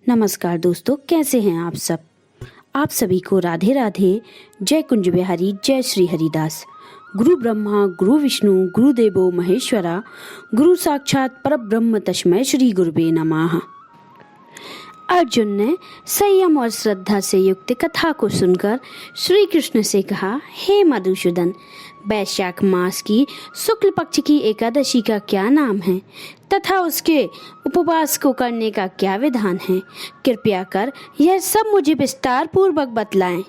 नमस्कार दोस्तों, कैसे हैं आप सब। आप सभी को राधे राधे। जय कुंज बिहारी, जय श्री हरिदास। गुरु ब्रह्मा गुरु विष्णु गुरुदेवो महेश्वरा, गुरु साक्षात परब्रह्म तस्मै श्री गुरुवे नमः। अर्जुन ने संयम और श्रद्धा से युक्त कथा को सुनकर श्री कृष्ण से कहा, हे मधुसूदन, वैशाख मास की शुक्ल पक्ष की एकादशी का क्या नाम है तथा उसके उपवास को करने का क्या विधान है? कृपया कर यह सब मुझे विस्तार पूर्वक बतलाएं।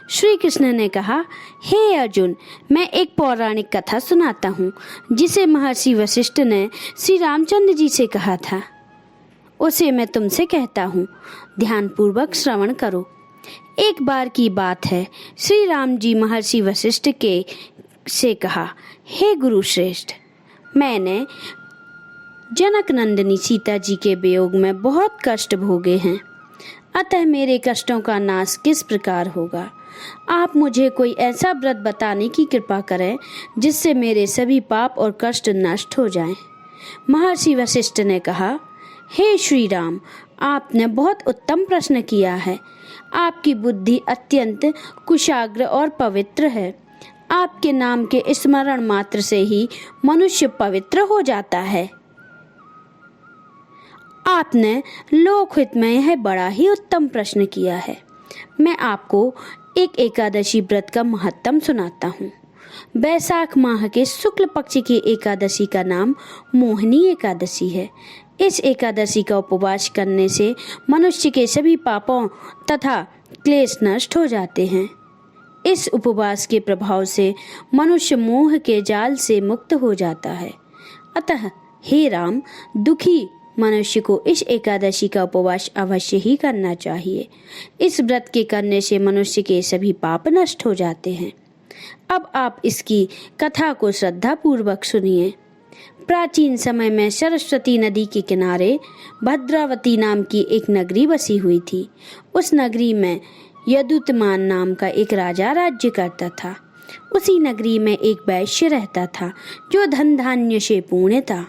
श्री कृष्ण ने कहा, हे अर्जुन, मैं एक पौराणिक कथा सुनाता हूँ जिसे महर्षि वशिष्ठ ने श्री रामचंद्र जी से कहा था। उसे मैं तुमसे कहता हूँ, ध्यान पूर्वक श्रवण करो। एक बार की बात है, श्री राम जी महर्षि वशिष्ठ से कहा, हे गुरु श्रेष्ठ, मैंने जनक नंदिनी सीता जी के वियोग में बहुत कष्ट भोगे हैं, अतः मेरे कष्टों का नाश किस प्रकार होगा? आप मुझे कोई ऐसा व्रत बताने की कृपा करें जिससे मेरे सभी पाप और कष्ट नष्ट हो जाएं। महर्षि वशिष्ठ ने कहा, हे श्री राम, आपने बहुत उत्तम प्रश्न किया है। आपकी बुद्धि अत्यंत कुशाग्र और पवित्र है। आपके नाम के स्मरण मात्र से ही मनुष्य पवित्र हो जाता है। आपने लोकहित में यह बड़ा ही उत्तम प्रश्न किया है। मैं आपको एक एकादशी व्रत का महत्तम सुनाता हूँ। वैशाख माह के शुक्ल पक्ष की एकादशी का नाम मोहिनी एकादशी है। इस एकादशी का उपवास करने से मनुष्य के सभी पापों तथा क्लेश नष्ट हो जाते हैं। इस उपवास के प्रभाव से मनुष्य मोह के जाल से मुक्त हो जाता है। अतः हे राम, दुखी मनुष्य को इस एकादशी का उपवास अवश्य ही करना चाहिए। इस व्रत के करने से मनुष्य के सभी पाप नष्ट हो जाते हैं। अब आप इसकी कथा को श्रद्धा पूर्वक सुनिए। प्राचीन समय में सरस्वती नदी के किनारे भद्रावती नाम की एक नगरी बसी हुई थी। उस नगरी में यदुतमान नाम का एक राजा राज्य करता था। उसी नगरी में एक वैश्य रहता था जो धन धान्य से पूर्ण था।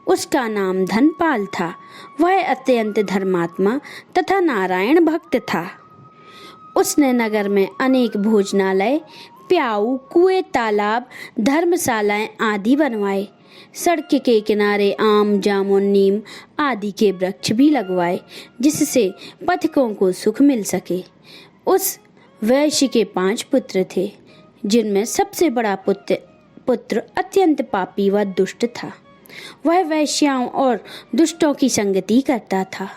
उसका नाम धनपाल था। वह अत्यंत धर्मात्मा तथा नारायण भक्त था। उसने नगर में अनेक भोजनालय, प्याऊ, कुएं, तालाब, धर्मशालाएं आदि बनवाए। सड़क के किनारे आम, जामुन, नीम आदि के वृक्ष भी लगवाए जिससे पथिकों को सुख मिल सके। उस वैश्य के 5 पुत्र थे, जिनमें सबसे बड़ा पुत्र अत्यंत पापी व दुष्ट था। वह वैश्याओं और दुष्टों की संगति करता था।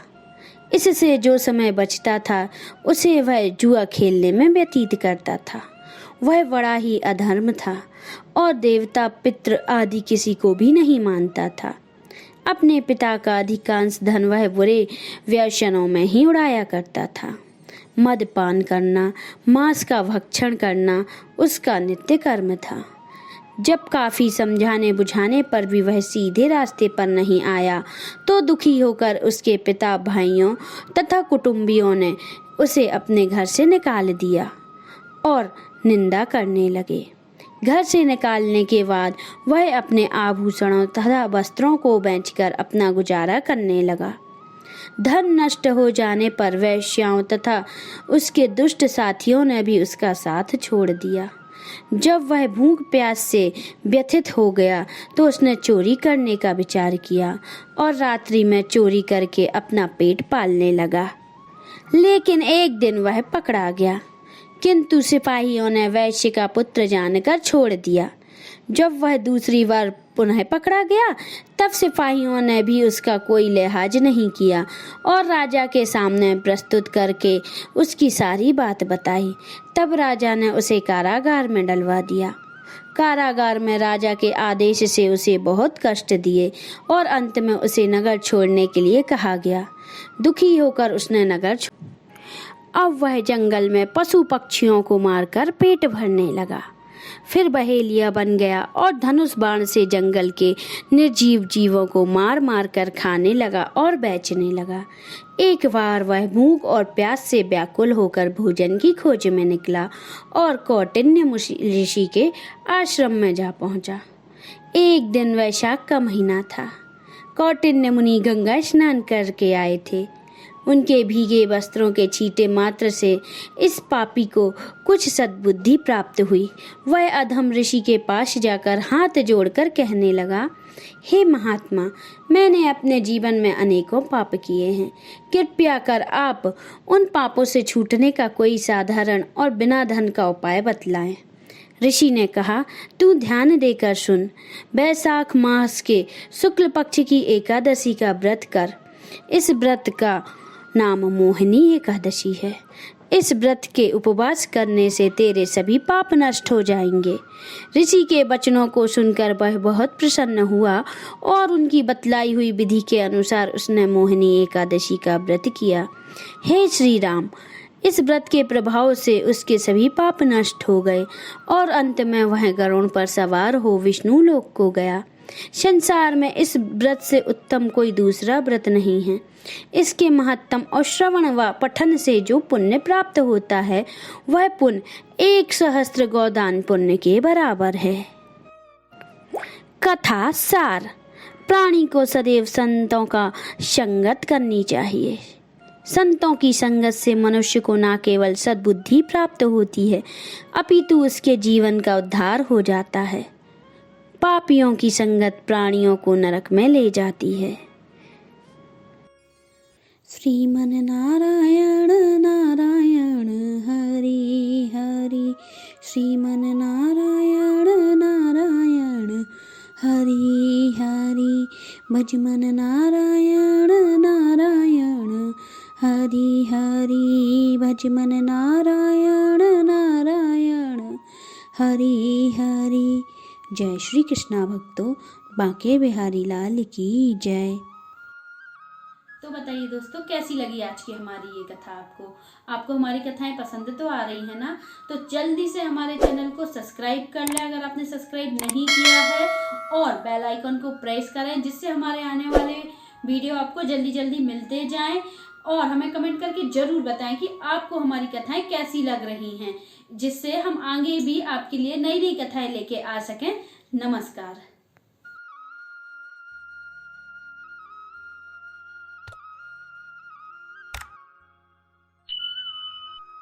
इससे जो समय बचता था उसे वह जुआ खेलने में व्यतीत करता था। वह बड़ा ही अधर्म था और देवता, पितृ आदि किसी को भी नहीं मानता था। अपने पिता का अधिकांश धन वह बुरे व्यसनों में ही उड़ाया करता था। मदपान करना, मांस का भक्षण करना उसका नित्य कर्म था। जब काफी समझाने बुझाने पर भी वह सीधे रास्ते पर नहीं आया तो दुखी होकर उसके पिता, भाइयों तथा कुटुंबियों ने उसे अपने घर से निकाल दिया और निंदा करने लगे। घर से निकालने के बाद वह अपने आभूषणों तथा वस्त्रों को बेचकर अपना गुजारा करने लगा। धन नष्ट हो जाने पर वैश्याओं तथा उसके दुष्ट साथियों ने भी उसका साथ छोड़ दिया। जब वह भूख प्यास से व्यथित हो गया तो उसने चोरी करने का विचार किया और रात्रि में चोरी करके अपना पेट पालने लगा। लेकिन एक दिन वह पकड़ा गया, किंतु सिपाहियों ने वैश्य का पुत्र जानकर छोड़ दिया। जब वह दूसरी बार पुनः पकड़ा गया तब सिपाहियों ने भी उसका कोई लिहाज नहीं किया और राजा के सामने प्रस्तुत करके उसकी सारी बात बताई। तब राजा ने उसे कारागार में डलवा दिया। कारागार में राजा के आदेश से उसे बहुत कष्ट दिए और अंत में उसे नगर छोड़ने के लिए कहा गया। दुखी होकर उसने नगर अब वह जंगल में पशु पक्षियों को मारकर पेट भरने लगा। फिर बहेलिया बन गया और धनुष बाण से जंगल के निर्जीव जीवों को मार मार कर खाने लगा और बेचने लगा। एक बार वह भूख और प्यास से व्याकुल होकर भोजन की खोज में निकला और कौटिन्य ऋषि के आश्रम में जा पहुंचा। एक दिन वैशाख का महीना था। कौटिन्य मुनि गंगा स्नान करके आए थे। उनके भीगे वस्त्रों के छींटे मात्र से इस पापी को कुछ सद्बुद्धि प्राप्त हुई। वह अधम ऋषि के पास जाकर हाथ जोड़कर कहने लगा, हे महात्मा, मैंने अपने जीवन में अनेकों पाप किए हैं। कृपया कर आप उन पापों से छूटने का कोई साधारण और बिना धन का उपाय बतलाएं। ऋषि ने कहा, तू ध्यान देकर सुन। बैसाख मास के शुक्ल पक्ष की एकादशी का व्रत कर। इस व्रत का नाम मोहिनी एकादशी है। इस व्रत के उपवास करने से तेरे सभी पाप नष्ट हो जाएंगे। ऋषि के वचनों को सुनकर वह बहुत प्रसन्न हुआ और उनकी बतलाई हुई विधि के अनुसार उसने मोहिनी एकादशी का व्रत किया। हे श्री राम, इस व्रत के प्रभाव से उसके सभी पाप नष्ट हो गए और अंत में वह गरुड़ पर सवार हो विष्णु लोक को गया। संसार में इस व्रत से उत्तम कोई दूसरा व्रत नहीं है। इसके महत्तम और श्रवण व पठन से जो पुण्य प्राप्त होता है वह पुण्य 1,000 गोदान पुण्य के बराबर है। कथा सार। प्राणी को सदैव संतों का संगत करनी चाहिए। संतों की संगत से मनुष्य को न केवल सद्बुद्धि प्राप्त होती है अपितु उसके जीवन का उद्धार हो जाता है। पापियों की संगत प्राणियों को नरक में ले जाती है। श्रीमन नारायण नारायण हरि हरि, श्रीमन नारायण नारायण हरि हरि, भजमन नारायण नारायण हरि हरि, भजमन नारायण नारायण हरि हरि। जय श्री कृष्णा भक्तों, बांके बिहारी लाल की जय। तो बताइए दोस्तों, कैसी लगी आज की हमारी ये कथा आपको हमारी कथाएं पसंद तो आ रही है ना? तो जल्दी से हमारे चैनल को सब्सक्राइब कर लें अगर आपने सब्सक्राइब नहीं किया है, और बेल आइकन को प्रेस करें जिससे हमारे आने वाले वीडियो आपको जल्दी जल्दी मिलते जाएं। और हमें कमेंट करके ज़रूर बताएं कि आपको हमारी कथाएं कैसी लग रही हैं, जिससे हम आगे भी आपके लिए नई नई कथाएं लेके आ सकें। नमस्कार।